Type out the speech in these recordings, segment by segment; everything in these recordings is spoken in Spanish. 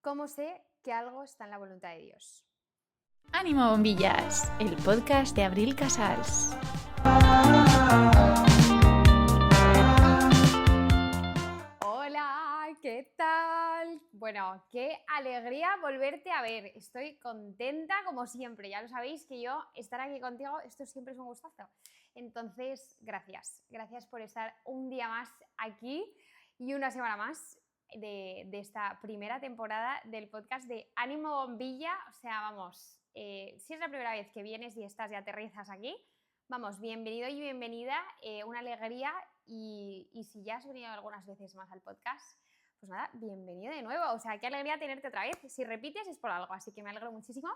¿Cómo sé que algo está en la voluntad de Dios? Ánimo Bombillas, el podcast de Abril Casals. Hola, ¿qué tal? Bueno, qué alegría volverte a ver. Estoy contenta como siempre. Ya lo sabéis que yo estar aquí contigo, esto siempre es un gustazo. Entonces, gracias. Gracias por estar un día más aquí y una semana más de esta primera temporada del podcast de Ánimo Bombilla. O sea, vamos, si es la primera vez que vienes y estás y aterrizas aquí, vamos, bienvenido y bienvenida, una alegría y si ya has venido algunas veces más al podcast, pues nada, bienvenido de nuevo, o sea, qué alegría tenerte otra vez, si repites es por algo, así que me alegro muchísimo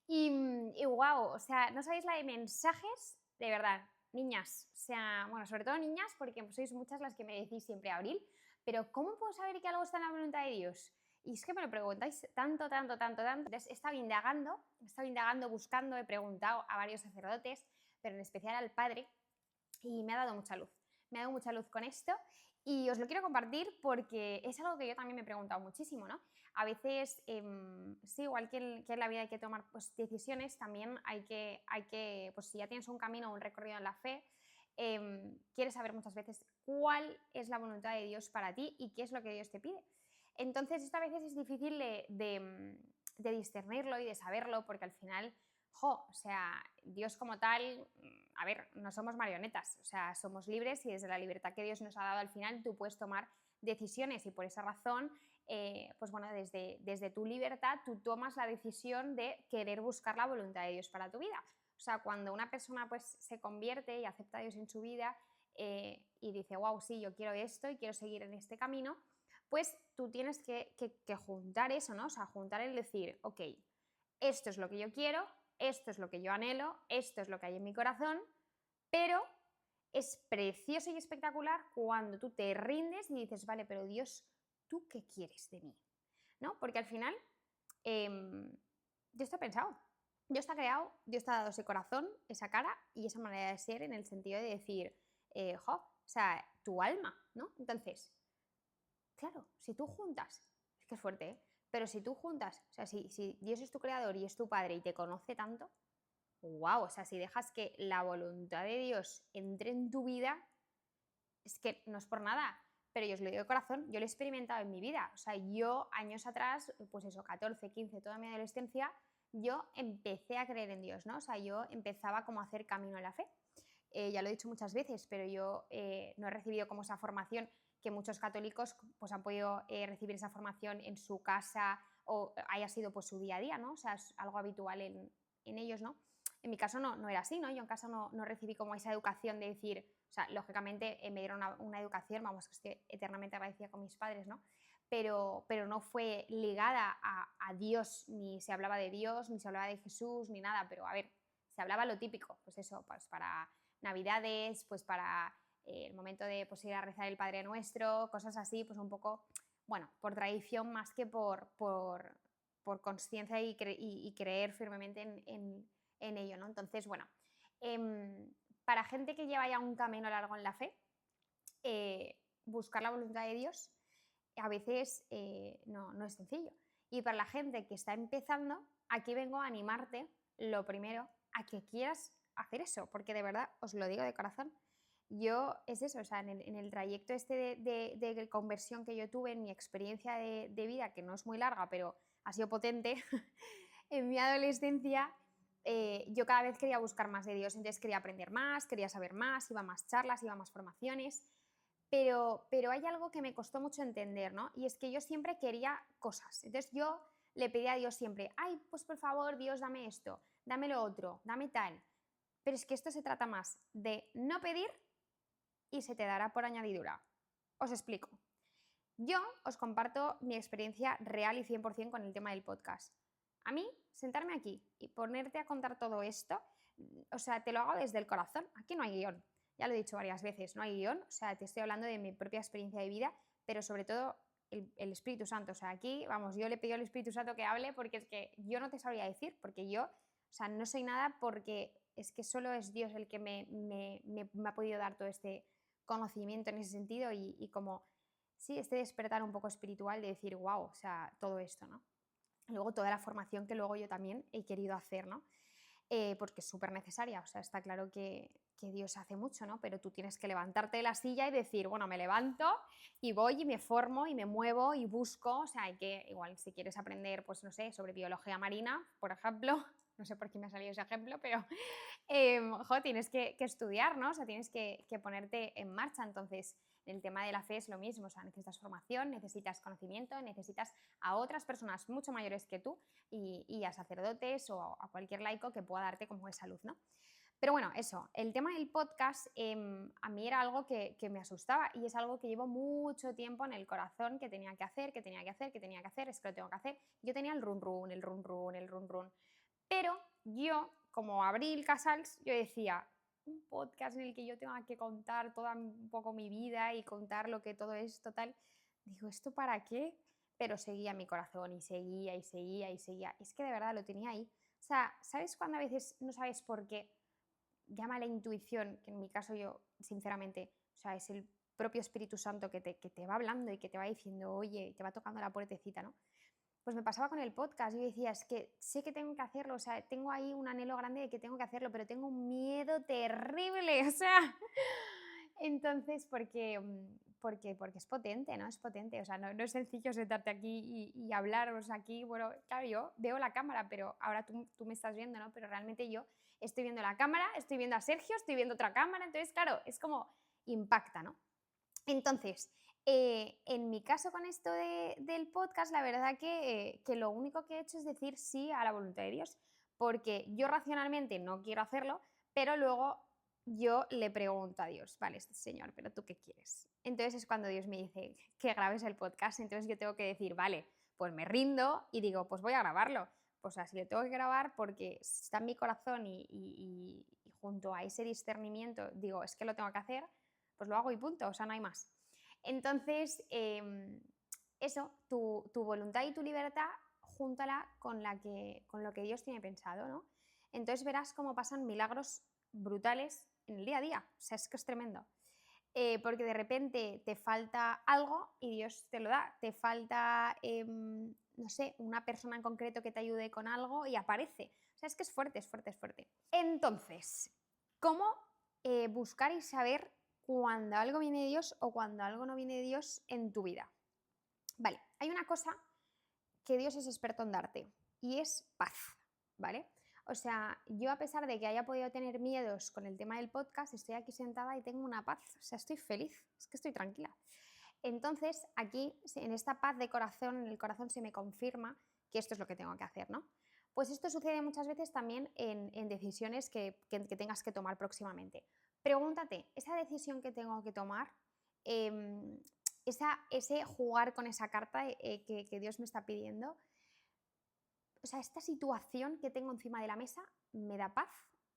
y wow, o sea, no sabéis la de mensajes, de verdad, niñas, o sea, bueno, sobre todo niñas, porque sois muchas las que me decís siempre Abril, pero ¿cómo puedo saber que algo está en la voluntad de Dios? Y es que me lo preguntáis tanto. Entonces he estado indagando, buscando, he preguntado a varios sacerdotes, pero en especial al padre, y me ha dado mucha luz. Me ha dado mucha luz con esto y os lo quiero compartir porque es algo que yo también me he preguntado muchísimo, ¿no? A veces, sí, igual que en la vida hay que tomar pues, decisiones, también hay que, pues si ya tienes un camino, un recorrido en la fe, quieres saber muchas veces cuál es la voluntad de Dios para ti y qué es lo que Dios te pide. Entonces, esto a veces es difícil de discernirlo y de saberlo porque al final, o sea, Dios como tal, a ver, no somos marionetas, o sea, somos libres y desde la libertad que Dios nos ha dado al final tú puedes tomar decisiones y por esa razón, pues bueno, desde tu libertad tú tomas la decisión de querer buscar la voluntad de Dios para tu vida. O sea, cuando una persona pues se convierte y acepta a Dios en su vida y dice, wow, sí, yo quiero esto y quiero seguir en este camino, pues tú tienes que juntar eso, ¿no? O sea, juntar el decir, ok, esto es lo que yo quiero, esto es lo que yo anhelo, esto es lo que hay en mi corazón, pero es precioso y espectacular cuando tú te rindes y dices, vale, pero Dios, ¿tú qué quieres de mí? ¿No? Porque al final, Dios te ha pensado, Dios te ha creado, Dios te ha dado ese corazón, esa cara y esa manera de ser en el sentido de decir, o sea, tu alma, ¿no? Entonces, claro, si tú juntas, es que es fuerte, ¿eh? Pero si tú juntas, o sea, si Dios es tu creador y es tu padre y te conoce tanto, wow, o sea, si dejas que la voluntad de Dios entre en tu vida, es que no es por nada, pero yo os lo digo de corazón, yo lo he experimentado en mi vida. O sea, yo años atrás, pues eso, 14, 15, toda mi adolescencia, yo empecé a creer en Dios, ¿no? O sea, yo empezaba como a hacer camino en la fe. Ya lo he dicho muchas veces, pero yo no he recibido como esa formación que muchos católicos pues han podido recibir esa formación en su casa o haya sido pues su día a día, ¿no? O sea, es algo habitual en ellos, ¿no? En mi caso no era así, ¿no? Yo en casa no recibí como esa educación de decir, o sea, lógicamente me dieron una educación, vamos, que estoy eternamente agradecida con mis padres, ¿no? Pero no fue ligada a Dios, ni se hablaba de Dios, ni se hablaba de Jesús, ni nada, pero a ver, se hablaba lo típico, pues eso, pues para Navidades, pues para el momento de pues, ir a rezar el Padre Nuestro, cosas así, pues un poco, bueno, por tradición más que por consciencia y creer firmemente en ello, ¿no? Entonces, bueno, para gente que lleva ya un camino largo en la fe, buscar la voluntad de Dios a veces no es sencillo. Y para la gente que está empezando, aquí vengo a animarte, lo primero, a que quieras hacer eso, porque de verdad os lo digo de corazón. Yo es eso, o sea, en el trayecto este de conversión que yo tuve, en mi experiencia de vida, que no es muy larga, pero ha sido potente, en mi adolescencia, yo cada vez quería buscar más de Dios, entonces quería aprender más, quería saber más, iba a más charlas, iba a más formaciones, pero hay algo que me costó mucho entender, ¿no? Y es que yo siempre quería cosas, entonces yo le pedía a Dios siempre, ay, pues por favor, Dios, dame esto, dame lo otro, dame tal, pero es que esto se trata más de no pedir y se te dará por añadidura. Os explico. Yo os comparto mi experiencia real y 100% con el tema del podcast. A mí, sentarme aquí y ponerte a contar todo esto, o sea, te lo hago desde el corazón. Aquí no hay guión. Ya lo he dicho varias veces, no hay guión. O sea, te estoy hablando de mi propia experiencia de vida, pero sobre todo el Espíritu Santo. O sea, aquí, vamos, yo le pido al Espíritu Santo que hable porque es que yo no te sabría decir, porque yo, o sea, no soy nada porque es que solo es Dios el que me ha podido dar todo este conocimiento en ese sentido y como sí, este despertar un poco espiritual de decir, wow, o sea, todo esto, ¿no? Luego toda la formación que luego yo también he querido hacer, ¿no? Porque es súper necesaria, o sea, está claro que Dios hace mucho, ¿no? Pero tú tienes que levantarte de la silla y decir, bueno, me levanto y voy y me formo y me muevo y busco, o sea, hay que, igual si quieres aprender, pues no sé, sobre biología marina, por ejemplo, no sé por qué me ha salido ese ejemplo, pero tienes que estudiar, ¿no? O sea, tienes que ponerte en marcha. Entonces, en el tema de la fe es lo mismo, o sea, necesitas formación, necesitas conocimiento, necesitas a otras personas mucho mayores que tú y a sacerdotes o a cualquier laico que pueda darte como esa luz, ¿no? Pero bueno, eso, el tema del podcast a mí era algo que me asustaba y es algo que llevo mucho tiempo en el corazón que tenía que hacer, es que lo tengo que hacer. Yo tenía el run run, el run run, el run run. Pero yo, como Abril Casals, yo decía, un podcast en el que yo tenga que contar toda un poco mi vida y contar lo que todo es total, digo, ¿esto para qué? Pero seguía mi corazón y seguía y seguía y seguía. Es que de verdad lo tenía ahí. O sea, ¿sabes cuando a veces no sabes por qué? Llama la intuición, que en mi caso yo, sinceramente, o sea, es el propio Espíritu Santo que te va hablando y que te va diciendo, oye, te va tocando la puertecita, ¿no? Pues me pasaba con el podcast, yo decía, es que sé que tengo que hacerlo, o sea, tengo ahí un anhelo grande de que tengo que hacerlo, pero tengo un miedo terrible, o sea, entonces, porque es potente, ¿no? Es potente, o sea, no es sencillo sentarte aquí y hablaros aquí, bueno, claro, yo veo la cámara, pero ahora tú me estás viendo, ¿no? Pero realmente yo estoy viendo la cámara, estoy viendo a Sergio, estoy viendo otra cámara, entonces, claro, es como impacta, ¿no? Entonces, en mi caso con esto del podcast, la verdad que lo único que he hecho es decir sí a la voluntad de Dios, porque yo racionalmente no quiero hacerlo, pero luego yo le pregunto a Dios, vale, Señor, pero ¿tú qué quieres? Entonces es cuando Dios me dice que grabes el podcast, entonces yo tengo que decir, vale, pues me rindo y digo, pues voy a grabarlo. Pues así lo tengo que grabar porque está en mi corazón y junto a ese discernimiento digo, es que lo tengo que hacer, pues lo hago y punto, o sea, no hay más. Entonces, eso, tu voluntad y tu libertad, júntala con lo que Dios tiene pensado, ¿no? Entonces verás cómo pasan milagros brutales en el día a día, o sea, es que es tremendo. Porque de repente te falta algo y Dios te lo da, te falta, no sé, una persona en concreto que te ayude con algo y aparece. O sea, es que es fuerte, es fuerte, es fuerte. Entonces, ¿cómo buscar y saber cuando algo viene de Dios o cuando algo no viene de Dios en tu vida? Vale, hay una cosa que Dios es experto en darte y es paz, ¿vale? O sea, yo a pesar de que haya podido tener miedos con el tema del podcast, estoy aquí sentada y tengo una paz, o sea, estoy feliz, es que estoy tranquila. Entonces, aquí, en esta paz de corazón, en el corazón se me confirma que esto es lo que tengo que hacer, ¿no? Pues esto sucede muchas veces también en decisiones que tengas que tomar próximamente. Pregúntate, ¿esa decisión que tengo que tomar, ese jugar con esa carta que Dios me está pidiendo, o sea, esta situación que tengo encima de la mesa, ¿me da paz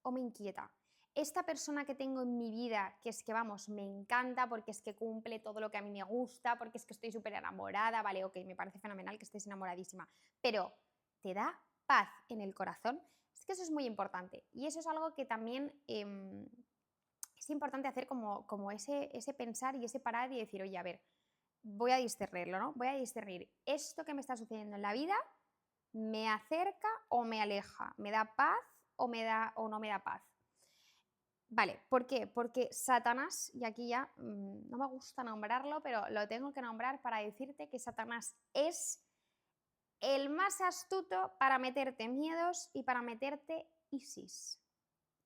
o me inquieta? Esta persona que tengo en mi vida, que es que, vamos, me encanta porque es que cumple todo lo que a mí me gusta, porque es que estoy súper enamorada, vale, ok, me parece fenomenal que estés enamoradísima, pero ¿te da paz en el corazón? Es que eso es muy importante y eso es algo que también es importante hacer como ese pensar y ese parar y decir, oye, a ver, voy a discernirlo, ¿no? Voy a discernir esto que me está sucediendo en la vida, ¿me acerca o me aleja? ¿Me da paz o no me da paz? Vale, ¿por qué? Porque Satanás, y aquí ya no me gusta nombrarlo, pero lo tengo que nombrar para decirte que Satanás es el más astuto para meterte miedos y para meterte ISIS.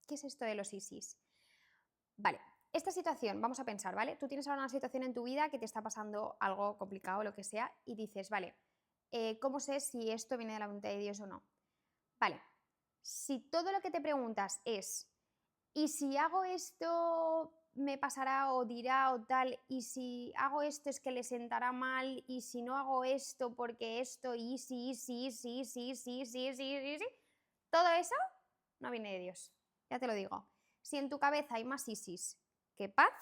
¿Qué es esto de los ISIS? Vale, esta situación, vamos a pensar, ¿vale? Tú tienes ahora una situación en tu vida que te está pasando algo complicado, lo que sea, y dices, vale, ¿cómo sé si esto viene de la voluntad de Dios o no? Vale, si todo lo que te preguntas es, ¿y si hago esto me pasará o dirá o tal? ¿Y si hago esto es que le sentará mal? ¿Y si no hago esto porque esto? ¿Y sí, sí, sí, sí, sí, sí, sí, sí, sí? Todo eso no viene de Dios, ya te lo digo. Si en tu cabeza hay más ISIS que paz,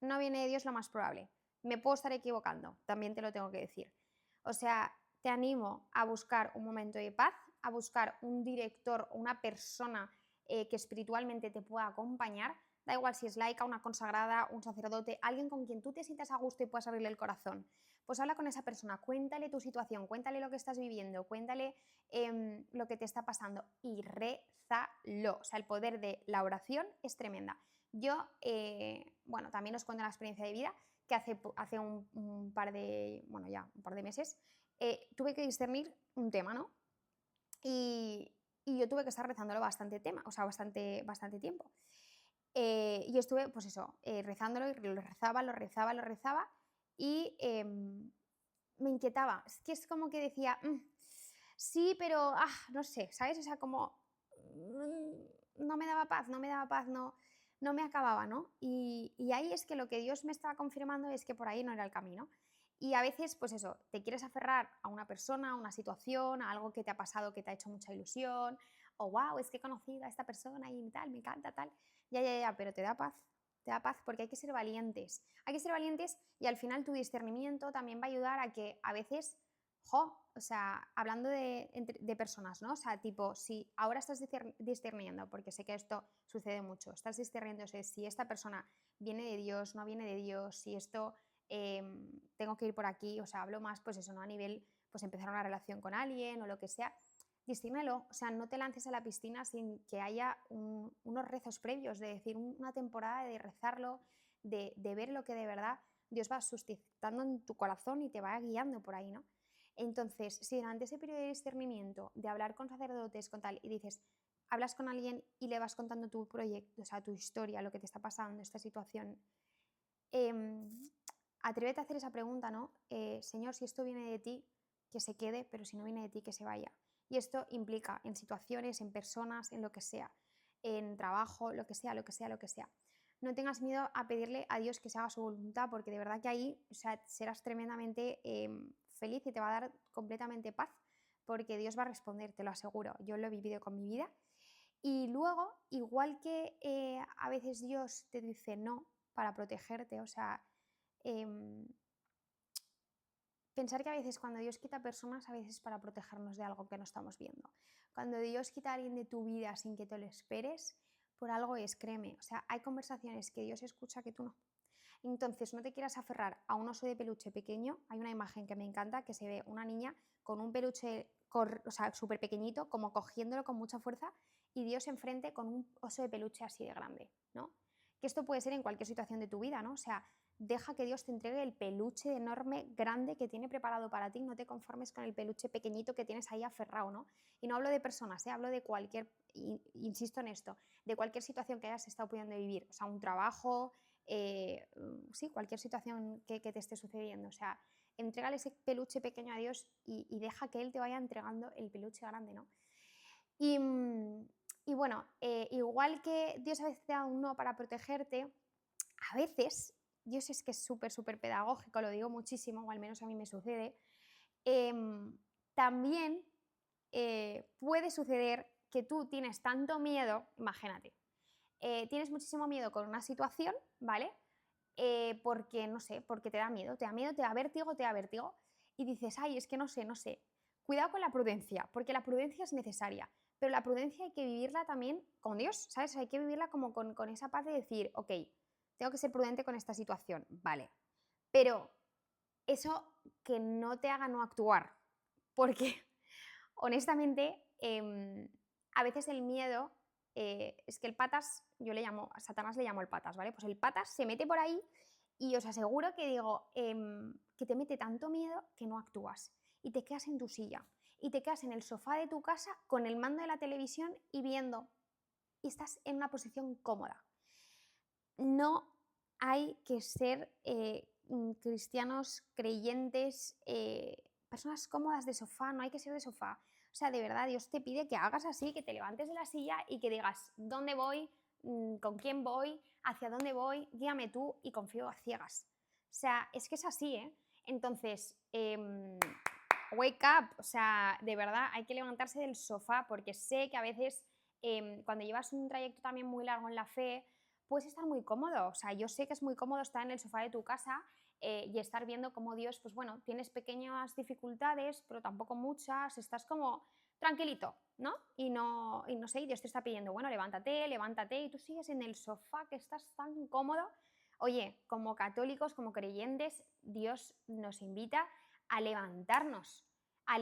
no viene de Dios lo más probable. Me puedo estar equivocando, también te lo tengo que decir. O sea, te animo a buscar un momento de paz, a buscar un director o una persona que espiritualmente te pueda acompañar, Da igual si es laica, una consagrada, un sacerdote, alguien con quien tú te sientas a gusto y puedas abrirle el corazón. Pues habla con esa persona, cuéntale tu situación, cuéntale lo que estás viviendo, cuéntale lo que te está pasando y rézalo. O sea, el poder de la oración es tremenda. Yo, bueno, también os cuento la experiencia de vida que hace un par de meses tuve que discernir un tema, ¿no? Y yo tuve que estar rezándolo bastante tiempo. Y estuve, pues eso, rezándolo y lo rezaba y me inquietaba. Es que es como que decía, sí, pero no sé, ¿sabes? O sea, como no me daba paz, no me acababa, ¿no? Y ahí es que lo que Dios me estaba confirmando es que por ahí no era el camino. Y a veces, pues eso, te quieres aferrar a una persona, a una situación, a algo que te ha pasado que te ha hecho mucha ilusión, o wow, es que he conocido a esta persona y tal, me encanta, tal. Ya, pero te da paz porque hay que ser valientes. Hay que ser valientes y al final tu discernimiento también va a ayudar a que a veces, o sea, hablando de personas, ¿no? O sea, tipo, si ahora estás discerniendo, porque sé que esto sucede mucho, estás discerniendo si esta persona viene de Dios, no viene de Dios, si esto tengo que ir por aquí, o sea, hablo más, pues eso, ¿no? A nivel, pues empezar una relación con alguien o lo que sea, discígnelo, o sea, no te lances a la piscina sin que haya unos rezos previos, de decir, una temporada de rezarlo, de ver lo que de verdad Dios va suscitando en tu corazón y te va guiando por ahí, ¿no? Entonces, si durante ese periodo de discernimiento, de hablar con sacerdotes, con tal, y dices, hablas con alguien y le vas contando tu proyecto, o sea, tu historia, lo que te está pasando, esta situación, atrévete a hacer esa pregunta, ¿no? Señor, si esto viene de ti, que se quede, pero si no viene de ti, que se vaya. Y esto implica en situaciones, en personas, en lo que sea, en trabajo, lo que sea. No tengas miedo a pedirle a Dios que se haga su voluntad, porque de verdad que ahí, o sea, serás tremendamente feliz y te va a dar completamente paz, porque Dios va a responder, te lo aseguro. Yo lo he vivido con mi vida. Y luego, igual que a veces Dios te dice no para protegerte, o sea, pensar que a veces cuando Dios quita personas, a veces para protegernos de algo que no estamos viendo. Cuando Dios quita a alguien de tu vida sin que te lo esperes, por algo es, créeme. O sea, hay conversaciones que Dios escucha que tú no. Entonces, no te quieras aferrar a un oso de peluche pequeño. Hay una imagen que me encanta, que se ve una niña con un peluche súper pequeñito, como cogiéndolo con mucha fuerza, y Dios enfrente con un oso de peluche así de grande, ¿no? Que esto puede ser en cualquier situación de tu vida, ¿no? O sea, deja que Dios te entregue el peluche enorme, grande que tiene preparado para ti. No te conformes con el peluche pequeñito que tienes ahí aferrado, ¿no? Y no hablo de personas, hablo de cualquier, insisto en esto, de cualquier situación que hayas estado pudiendo vivir. O sea, un trabajo, sí, cualquier situación que te esté sucediendo. O sea, entrégale ese peluche pequeño a Dios y deja que Él te vaya entregando el peluche grande, ¿no? Y bueno, igual que Dios a veces te da un no para protegerte, a veces, Dios es que es súper pedagógico, lo digo muchísimo, o al menos a mí me sucede, también puede suceder que tú tienes tanto miedo, imagínate, tienes muchísimo miedo con una situación, ¿vale? Porque, no sé, porque te da miedo, te da vértigo, y dices, ay, es que no sé. Cuidado con la prudencia, porque la prudencia es necesaria, pero la prudencia hay que vivirla también con Dios, ¿sabes? Hay que vivirla como con esa paz de decir, ok, tengo que ser prudente con esta situación, vale, pero eso que no te haga no actuar, porque honestamente a veces el miedo es que el patas, a Satanás le llamo el patas, ¿vale? Pues el patas se mete por ahí y os aseguro que digo que te mete tanto miedo que no actúas y te quedas en tu silla y te quedas en el sofá de tu casa con el mando de la televisión y viendo y estás en una posición cómoda. No hay que ser cristianos, creyentes, personas cómodas de sofá, no hay que ser de sofá. O sea, de verdad, Dios te pide que hagas así, que te levantes de la silla y que digas, ¿dónde voy? ¿Con quién voy? ¿Hacia dónde voy? Guíame tú y confío a ciegas. O sea, es que es así, ¿eh? Entonces, wake up, o sea, de verdad, hay que levantarse del sofá porque sé que a veces cuando llevas un trayecto también muy largo en la fe, puedes estar muy cómodo. O sea, yo sé que es muy cómodo estar en el sofá de tu casa y estar viendo cómo Dios, pues bueno, tienes pequeñas dificultades, pero tampoco muchas, estás como tranquilito, ¿no? Y no sé, y Dios te está pidiendo, bueno, levántate, y tú sigues en el sofá que estás tan cómodo. Oye, como católicos, como creyentes, Dios nos invita a levantarnos, a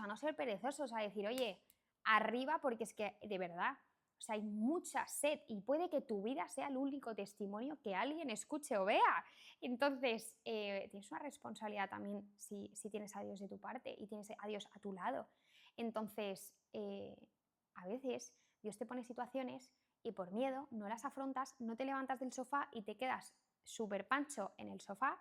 no ser perezosos, a decir, oye, arriba, porque es que de verdad, o sea, hay mucha sed y puede que tu vida sea el único testimonio que alguien escuche o vea. Entonces, tienes una responsabilidad también si tienes a Dios de tu parte y tienes a Dios a tu lado. Entonces, a veces Dios te pone situaciones y por miedo no las afrontas, no te levantas del sofá y te quedas súper pancho en el sofá,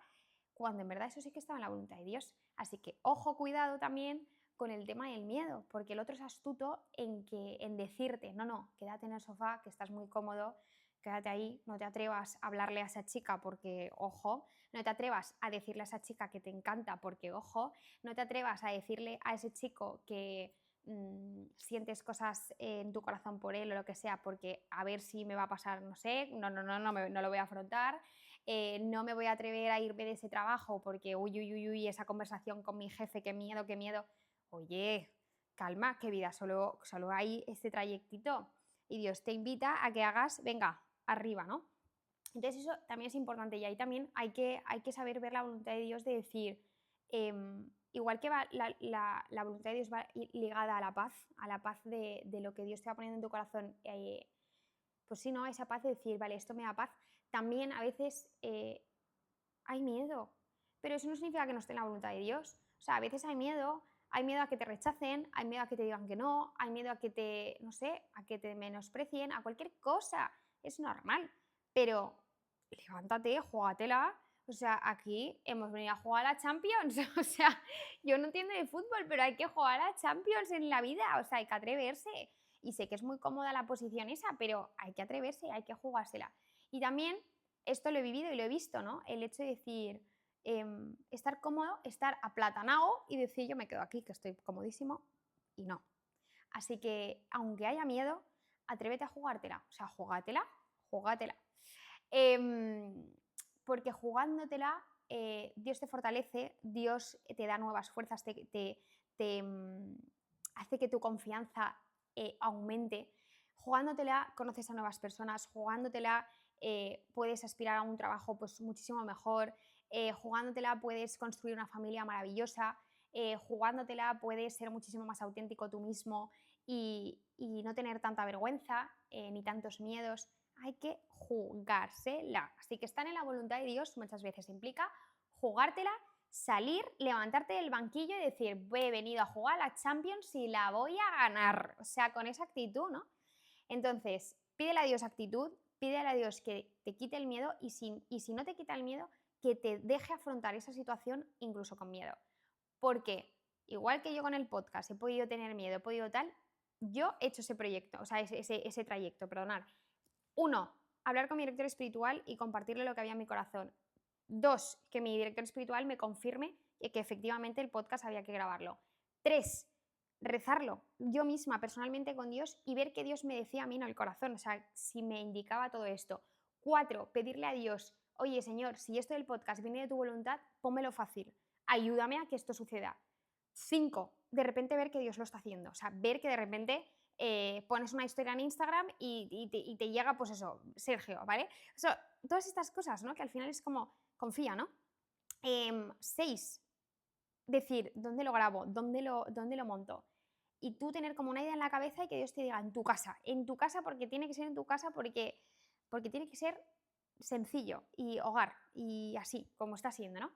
cuando en verdad eso sí que estaba en la voluntad de Dios. Así que ojo, cuidado también con el tema del miedo, porque el otro es astuto en decirte, no, quédate en el sofá, que estás muy cómodo, quédate ahí, no te atrevas a hablarle a esa chica porque, ojo, no te atrevas a decirle a esa chica que te encanta porque, ojo, no te atrevas a decirle a ese chico que sientes cosas en tu corazón por él o lo que sea, porque a ver si me va a pasar, no sé, no lo voy a afrontar, no me voy a atrever a irme de ese trabajo porque, uy, esa conversación con mi jefe, qué miedo. Oye, calma, que vida, solo hay este trayectito y Dios te invita a que hagas, venga, arriba, ¿no? Entonces eso también es importante y ahí también hay que saber ver la voluntad de Dios de decir, igual que va la voluntad de Dios va ligada a la paz de lo que Dios te va poniendo en tu corazón, pues sí, ¿no? Esa paz de decir, vale, esto me da paz. También a veces hay miedo, pero eso no significa que no esté en la voluntad de Dios. O sea, a veces hay miedo a que te rechacen, hay miedo a que te digan que no, hay miedo a que te, no sé, a que te menosprecien, a cualquier cosa. Es normal, pero levántate, júgatela. O sea, aquí hemos venido a jugar a la Champions. O sea, yo no entiendo de fútbol, pero hay que jugar a Champions en la vida. O sea, hay que atreverse. Y sé que es muy cómoda la posición esa, pero hay que atreverse, hay que jugársela. Y también, esto lo he vivido y lo he visto, ¿no? El hecho de decir, estar cómodo, estar aplatanado y decir, yo me quedo aquí, que estoy comodísimo, y no. Así que, aunque haya miedo, atrévete a jugártela. O sea, jugátela. Porque jugándotela, Dios te fortalece, Dios te da nuevas fuerzas, hace que tu confianza aumente. Jugándotela conoces a nuevas personas, jugándotela puedes aspirar a un trabajo pues, muchísimo mejor, jugándotela puedes construir una familia maravillosa, jugándotela puedes ser muchísimo más auténtico tú mismo y no tener tanta vergüenza ni tantos miedos. Hay que jugársela. Así que estar en la voluntad de Dios muchas veces implica jugártela, salir, levantarte del banquillo y decir, he venido a jugar a la Champions y la voy a ganar. O sea, con esa actitud, ¿no? Entonces, pídele a Dios actitud, pídele a Dios que te quite el miedo y si no te quita el miedo, que te deje afrontar esa situación incluso con miedo. Porque, igual que yo con el podcast he podido tener miedo, he podido tal, yo he hecho ese proyecto, o sea, ese trayecto, perdonad. 1, hablar con mi director espiritual y compartirle lo que había en mi corazón. 2, que mi director espiritual me confirme que efectivamente el podcast había que grabarlo. 3, rezarlo yo misma personalmente con Dios y ver que Dios me decía a mí, no el corazón, o sea, si me indicaba todo esto. 4, pedirle a Dios, oye Señor, si esto del podcast viene de tu voluntad, pónmelo fácil, ayúdame a que esto suceda. 5, de repente ver que Dios lo está haciendo, o sea, ver que de repente pones una historia en Instagram y te llega, pues eso, Sergio, ¿vale? O sea, todas estas cosas, ¿no? Que al final es como, confía, ¿no? 6, decir, ¿dónde lo grabo? ¿Dónde lo monto? Y tú tener como una idea en la cabeza y que Dios te diga, en tu casa porque tiene que ser en tu casa, porque tiene que ser sencillo y hogar y así, como está siendo, ¿no?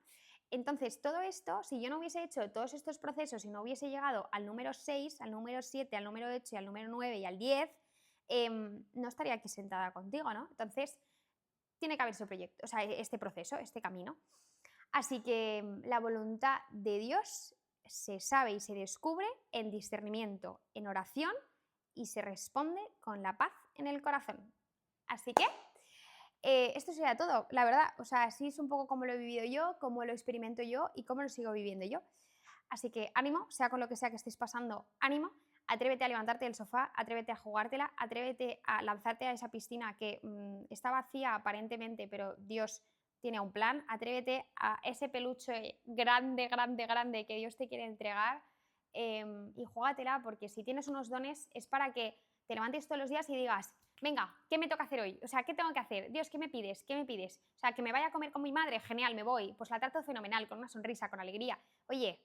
Entonces, todo esto, si yo no hubiese hecho todos estos procesos y no hubiese llegado al número 6, al número 7, al número 8, y al número 9 y al 10, no estaría aquí sentada contigo, ¿no? Entonces, tiene que haber ese proyecto, o sea, este proceso, este camino. Así que la voluntad de Dios se sabe y se descubre en discernimiento, en oración y se responde con la paz en el corazón. Así que esto sería todo, la verdad. O sea, así es un poco como lo he vivido yo, cómo lo experimento yo y cómo lo sigo viviendo yo. Así que ánimo, sea con lo que sea que estés pasando, ánimo. Atrévete a levantarte del sofá, atrévete a jugártela, atrévete a lanzarte a esa piscina que está vacía aparentemente, pero Dios tiene un plan. Atrévete a ese peluche grande que Dios te quiere entregar. y júgatela, porque si tienes unos dones es para que te levantes todos los días y digas, venga, ¿qué me toca hacer hoy? O sea, ¿qué tengo que hacer? Dios, ¿qué me pides? ¿Qué me pides? O sea, que me vaya a comer con mi madre, genial, me voy. Pues la trato fenomenal, con una sonrisa, con alegría. Oye,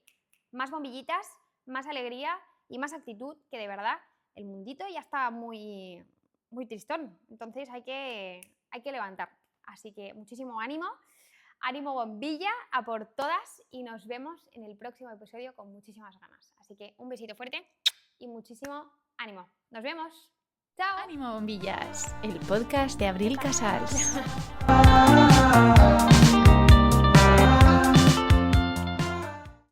más bombillitas, más alegría y más actitud, que de verdad el mundito ya está muy, muy tristón. Entonces hay que levantar. Así que muchísimo ánimo. Ánimo bombilla, a por todas y nos vemos en el próximo episodio con muchísimas ganas. Así que un besito fuerte y muchísimo ánimo. Nos vemos. ¡Chao! Ánimo Bombillas, el podcast de Abril Casals.